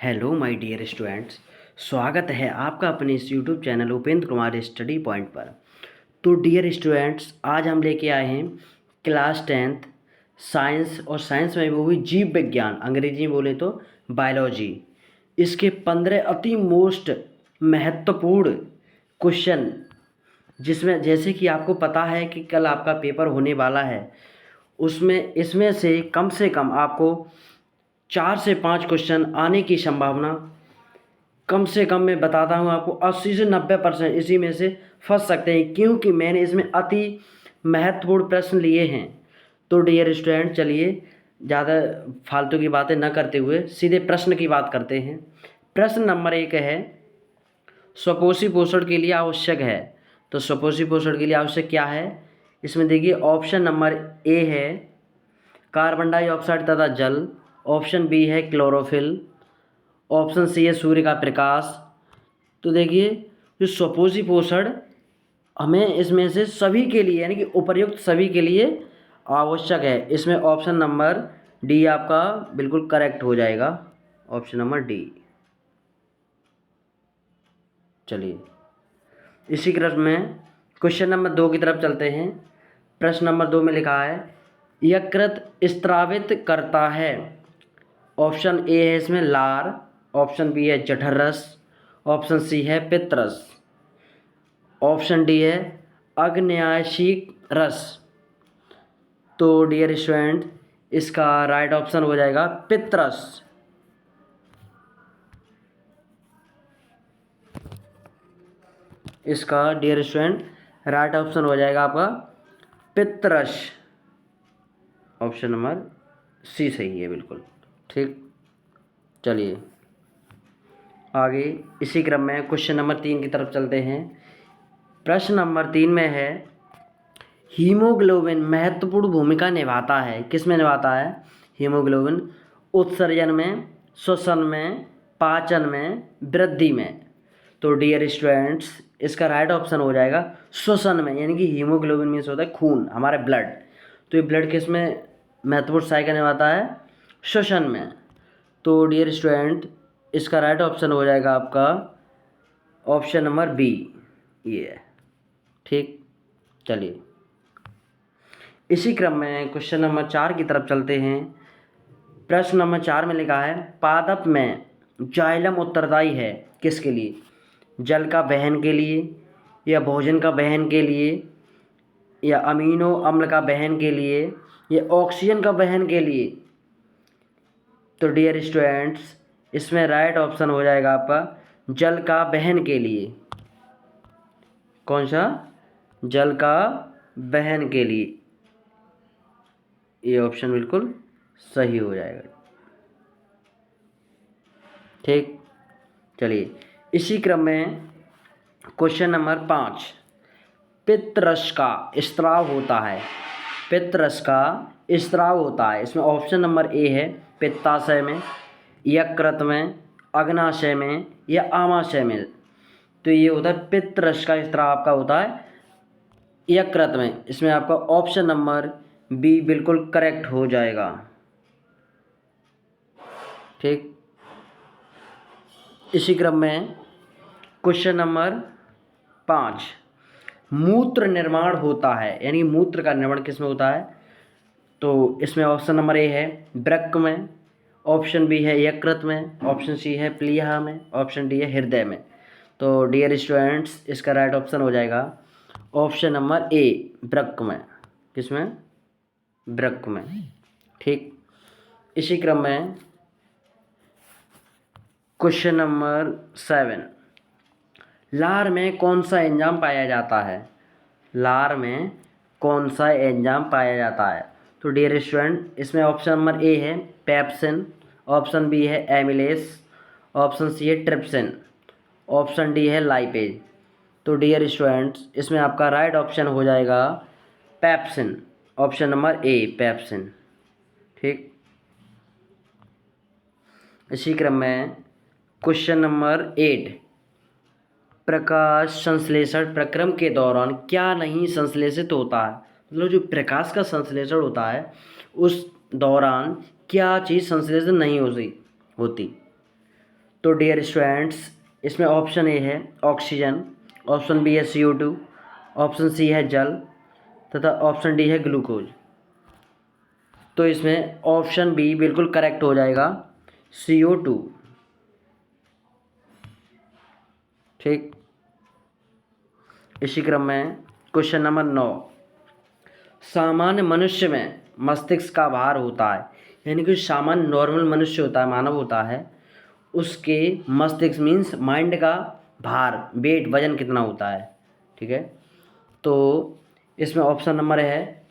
Hello my dear students. स्वागत है आपका अपने इस YouTube channel Upendra Kumar study point पर। तो डियर स्टूडेंट्स, आज हम लेके आए हैं क्लास 10th साइंस, और साइंस में वो भी जीव विज्ञान, अंग्रेजी में बोले तो बायोलॉजी। इसके 15 अति मोस्ट महत्वपूर्ण क्वेश्चन, जिसमें जैसे कि आपको पता है कि कल आपका पेपर होने वाला है, उसमें इसमें से कम आपको 4 से 5 क्वेश्चन आने की संभावना कम से कम मैं बताता हूँ आपको 80 से 90% इसी में से फंस सकते हैं, क्योंकि मैंने इसमें अति महत्वपूर्ण प्रश्न लिए हैं। तो डियर स्टूडेंट, चलिए ज़्यादा फालतू की बातें न करते हुए सीधे प्रश्न की बात करते हैं। प्रश्न नंबर 1 है, स्वपोषी पोषण के लिए आवश्यक है। तो स्वपोषी पोषण के लिए आवश्यक क्या है? इसमें देखिए, ऑप्शन नंबर ए है कार्बन डाइऑक्साइड तथा जल, ऑप्शन बी है क्लोरोफिल, ऑप्शन सी है सूर्य का प्रकाश। तो देखिए, जो स्वपोषी पोषण हमें इसमें से सभी के लिए, यानी कि उपर्युक्त सभी के लिए आवश्यक है। इसमें ऑप्शन नंबर डी आपका बिल्कुल करेक्ट हो जाएगा, ऑप्शन नंबर डी। चलिए, इसी क्रम में क्वेश्चन नंबर 2 की तरफ चलते हैं। प्रश्न नंबर 2 में लिखा है, यकृत स्त्रावित करता है। ऑप्शन ए है इसमें लार, ऑप्शन बी है जठर रस, ऑप्शन सी है पित्तरस, ऑप्शन डी है अग्न्याशिक रस। तो डियर स्टूडेंट, इसका राइट ऑप्शन हो जाएगा पित्तरस। इसका डियर स्टूडेंट राइट ऑप्शन हो जाएगा आपका पित्तरस। ऑप्शन नंबर सी सही है, बिल्कुल ठीक। चलिए आगे इसी क्रम में क्वेश्चन नंबर 3 की तरफ चलते हैं। प्रश्न नंबर 3 में है, हीमोग्लोबिन महत्वपूर्ण भूमिका निभाता है। किस में निभाता है? हीमोग्लोबिन उत्सर्जन में, श्वसन में, पाचन में, वृद्धि में। तो डियर स्टूडेंट्स, इसका राइट ऑप्शन हो जाएगा श्वसन में, यानी कि हीमोग्लोबिन मीन्स होता है खून, हमारे ब्लड। तो ये ब्लड किस में महत्वपूर्ण सहायता निभाता है? श्वसन में। तो डियर स्टूडेंट, इसका राइट ऑप्शन हो जाएगा आपका ऑप्शन नंबर बी, ये है ठीक। चलिए इसी क्रम में क्वेश्चन नंबर 4 की तरफ चलते हैं। प्रश्न नंबर 4 में लिखा है, पादप में जाइलम उत्तरदायी है किसके लिए? जल का वहन के लिए, या भोजन का वहन के लिए, या अमीनो अम्ल का वहन के लिए, या ऑक्सीजन का वहन के लिए। तो डियर स्टूडेंट्स, इसमें राइट ऑप्शन हो जाएगा आपका जल का वहन के लिए। कौन सा? जल का वहन के लिए, ये ऑप्शन बिल्कुल सही हो जाएगा ठीक। चलिए इसी क्रम में क्वेश्चन नंबर 5, पित्तरस का स्त्राव होता है। पित्तरस का स्त्राव होता है, इसमें ऑप्शन नंबर ए है पित्ताशय में, यकृत में, अग्नाशय में, या आमाशय में। तो ये होता है पित्तरस का स्त्राव आपका होता है यकृत में। इसमें आपका ऑप्शन नंबर बी बिल्कुल करेक्ट हो जाएगा ठीक। इसी क्रम में क्वेश्चन नंबर 5, मूत्र निर्माण होता है, यानी मूत्र का निर्माण किस में होता है? तो इसमें ऑप्शन नंबर ए है वृक्क में, ऑप्शन बी है यकृत में, ऑप्शन सी है प्लीहा में, ऑप्शन डी है हृदय में। तो डियर स्टूडेंट्स, इसका राइट ऑप्शन हो जाएगा ऑप्शन नंबर ए वृक्क में। किसमें? वृक्क में ठीक। इसी क्रम में क्वेश्चन नंबर 7, लार में कौन सा एंजाइम पाया जाता है? लार में कौन सा एंजाइम पाया जाता है? तो डियर स्टूडेंट, इसमें ऑप्शन नंबर ए है पेप्सिन, ऑप्शन बी है एमिलेस, ऑप्शन सी है ट्रिप्सिन, ऑप्शन डी है लाइपेज। तो डियर स्टूडेंट्स, इसमें आपका राइट ऑप्शन हो जाएगा pepsin, option number A pepsin ठीक। इसी क्रम में क्वेश्चन नंबर 8, प्रकाश संश्लेषण प्रक्रम के दौरान क्या नहीं संश्लेषित होता है? मतलब जो प्रकाश का संश्लेषण होता है उस दौरान क्या चीज़ संश्लेषित नहीं होती? तो डियर स्टूडेंट्स, इसमें ऑप्शन ए है ऑक्सीजन, ऑप्शन बी है CO2, ऑप्शन सी है जल तथा ऑप्शन डी है ग्लूकोज। तो इसमें ऑप्शन बी बिल्कुल करेक्ट हो जाएगा, CO2। ठीक। इसी क्रम में क्वेश्चन नंबर 9, सामान्य मनुष्य में मस्तिष्क का भार होता है, यानी कि सामान्य नॉर्मल मनुष्य होता है, मानव होता है, उसके मस्तिष्क मीन्स माइंड का भार, वेट, वजन कितना होता है। ठीक है। तो इसमें ऑप्शन नंबर है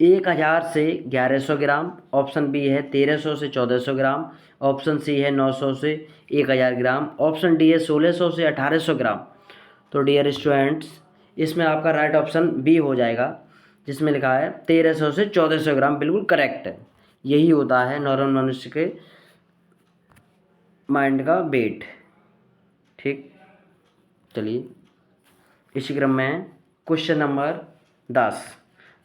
1000 से 1100 ग्राम, ऑप्शन बी है 1300 से 1400 ग्राम, ऑप्शन सी है 900 से 1000 ग्राम, ऑप्शन डी है 1600 से 1800 ग्राम। तो डियर स्टूडेंट्स, इसमें आपका राइट ऑप्शन बी हो जाएगा, जिसमें लिखा है 1300 से 1400 ग्राम, बिल्कुल करेक्ट है। यही होता है नॉर्मल मनुष्य के माइंड का वेट। ठीक। चलिए इसी क्रम में क्वेश्चन नंबर 10,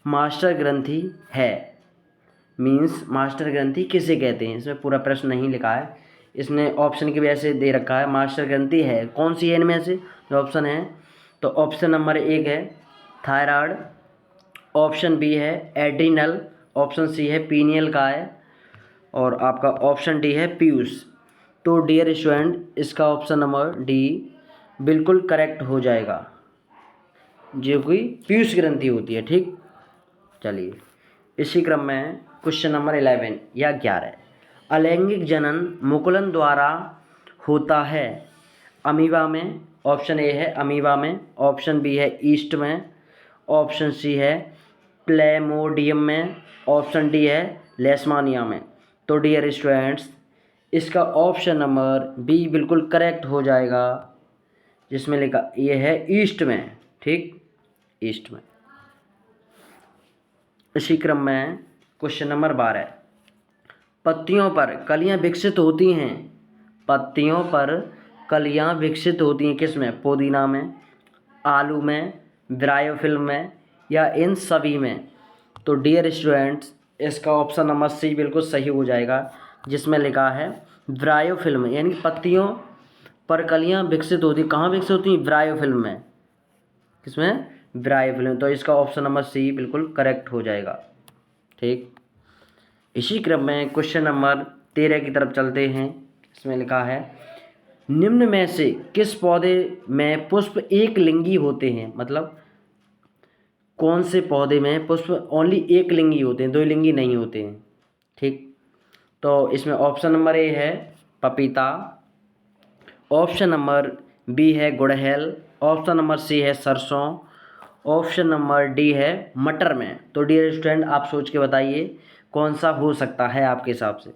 मास्टर ग्रंथि है मीन्स मास्टर ग्रंथि किसे कहते हैं। इसमें पूरा प्रश्न नहीं लिखा है, इसने ऑप्शन की वजह से दे रखा है। मास्टर ग्रंथि है कौन सी है इनमें से जो ऑप्शन है, तो ऑप्शन नंबर 1 है थायराइड, ऑप्शन बी है एड्रिनल, ऑप्शन सी है पीनियल का है, और आपका ऑप्शन डी है पीयूष। तो डियर स्टूडेंट, इसका ऑप्शन नंबर डी बिल्कुल करेक्ट हो जाएगा, जो कि पीयूष ग्रंथि होती है। ठीक। चलिए इसी क्रम में क्वेश्चन नंबर 11 या 11, अलैंगिक जनन मुकुलन द्वारा होता है अमीबा में। ऑप्शन ए है अमीबा में, ऑप्शन बी है ईस्ट में, ऑप्शन सी है प्लेमोडियम में, ऑप्शन डी है लेशमानिया में। तो डियर स्टूडेंट्स, इसका ऑप्शन नंबर बी बिल्कुल करेक्ट हो जाएगा, जिसमें लिखा ये है ईस्ट में। ठीक, ईस्ट में। इसी क्रम में क्वेश्चन नंबर 12, पत्तियों पर कलियां विकसित होती हैं, पत्तियों पर कलियां विकसित होती हैं किसमें, पुदीना में, आलू में, ब्रायोफिल्म में, या इन सभी में। तो डियर स्टूडेंट्स, इसका ऑप्शन नंबर सी बिल्कुल सही हो जाएगा, जिसमें लिखा है ब्रायोफिल्म, यानी पत्तियों पर कलियां विकसित होती, कहाँ विकसित होती हैं, ब्रायोफिल्म में। किसमें, ब्रायोफिल्म। तो इसका ऑप्शन नंबर सी बिल्कुल करेक्ट हो जाएगा। ठीक। इसी क्रम में क्वेश्चन नंबर 13 की तरफ चलते हैं। इसमें लिखा है निम्न में से किस पौधे में पुष्प एक लिंगी होते हैं, मतलब कौन से पौधे में पुष्प ओनली एक लिंगी होते हैं, दो लिंगी नहीं होते हैं। ठीक। तो इसमें ऑप्शन नंबर ए है पपीता, ऑप्शन नंबर बी है गुड़हल, ऑप्शन नंबर सी है सरसों, ऑप्शन नंबर डी है मटर में। तो डियर स्टूडेंट, आप सोच के बताइए कौन सा हो सकता है आपके हिसाब से।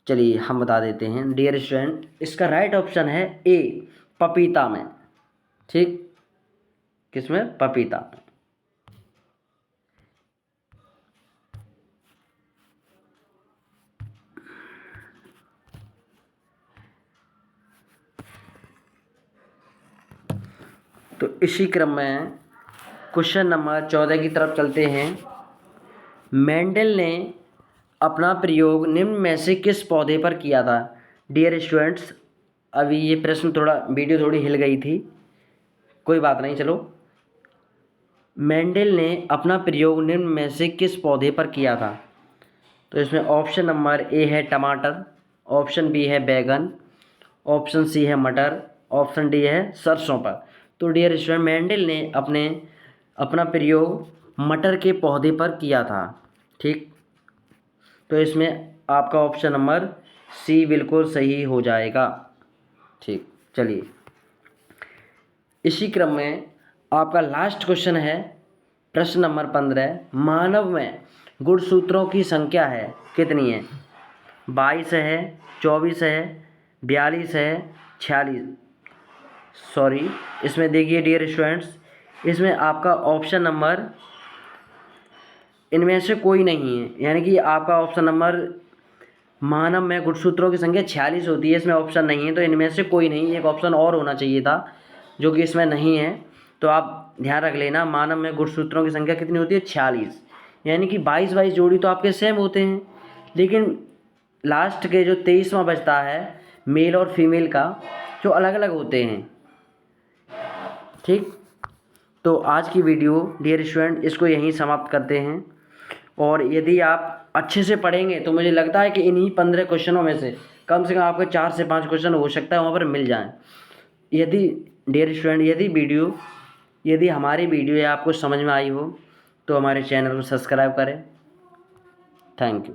चलिए हम बता देते हैं डियर स्टूडेंट, इसका राइट ऑप्शन है ए पपीता में। ठीक, किसमें, पपीता में। तो इसी क्रम में क्वेश्चन नंबर 14 की तरफ चलते हैं। मेंडल ने अपना प्रयोग निम्न में से किस पौधे पर किया था। डियर स्टूडेंट्स, अभी ये प्रश्न थोड़ा वीडियो थोड़ी हिल गई थी, कोई बात नहीं, चलो। मेंडल ने अपना प्रयोग निम्न में से किस पौधे पर किया था। तो इसमें ऑप्शन नंबर ए है टमाटर, ऑप्शन बी है बैगन, ऑप्शन सी है मटर, ऑप्शन डी है सरसों पर। तो डियर स्टूडेंट, मेंडल ने अपना प्रयोग मटर के पौधे पर किया था। ठीक। तो इसमें आपका ऑप्शन नंबर सी बिल्कुल सही हो जाएगा। ठीक। चलिए इसी क्रम में आपका लास्ट क्वेश्चन है प्रश्न नंबर 15, मानव में गुणसूत्रों की संख्या है कितनी है, 22 है, 24 है, 42 है, 46। सॉरी, इसमें देखिए डियर स्टूडेंट्स, इसमें आपका ऑप्शन नंबर इनमें से कोई नहीं है, यानी कि आपका ऑप्शन नंबर मानव में गुणसूत्रों की संख्या 46 होती है, इसमें ऑप्शन नहीं है, तो इनमें से कोई नहीं, एक ऑप्शन और होना चाहिए था जो कि इसमें नहीं है। तो आप ध्यान रख लेना, मानव में गुणसूत्रों की संख्या कितनी होती है, 46, यानी कि 22 जोड़ी तो आपके सेम होते हैं, लेकिन लास्ट के जो 23वां बचता है मेल और फीमेल का जो अलग अलग होते हैं। ठीक, तो आज की वीडियो डियर स्टूडेंट इसको यहीं समाप्त करते हैं। और यदि आप अच्छे से पढ़ेंगे तो मुझे लगता है कि इन्हीं 15 क्वेश्चनों में से कम आपके 4 से 5 क्वेश्चन हो सकता है वहाँ पर मिल जाएं। यदि डियर स्टूडेंट यदि हमारी वीडियो या आपको समझ में आई हो तो हमारे चैनल को सब्सक्राइब करें। Thank you.